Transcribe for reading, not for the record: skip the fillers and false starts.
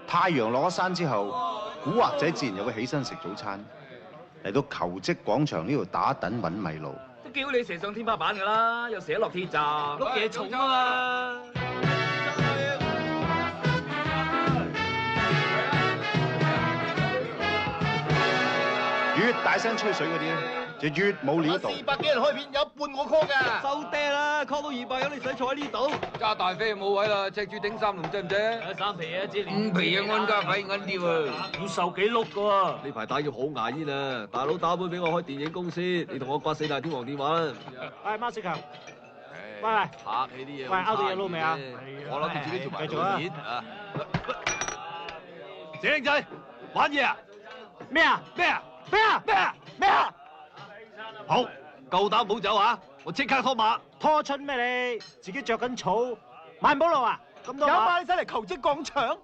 太陽落咗山之後，古惑仔自然又會起身食早餐，嚟到求職廣場呢度打躉揾米路。都叫你射上天花板㗎啦，又射落鐵閘，碌嘢重啊嘛！越大聲吹水嗰啲咧，就越冇料到。400幾人開片，有一半我 call 㗎。收爹啦 ，call 到200咁，你使坐喺呢度？揸大飛冇位啦，赤柱頂3籠制唔制3皮啊，知？5皮啊，安家費銀啲喎。要受幾碌㗎喎？呢排打劫好牙煙啊！大佬打本俾我開電影公司，你同我掛4大天王電話啦。喂，馬士強，喂，拍起啲嘢。喂，勾到嘢撈未啊？我諗住自己做埋繼續啊！啊！死僆仔，玩嘢啊！咩啊？咩啊？咩啊？咩啊？咩啊？好，夠膽唔好走啊！我即刻拖馬。拖春咩你？自己着緊草，買唔到路啊？咁多馬，有馬你使嚟求職廣場？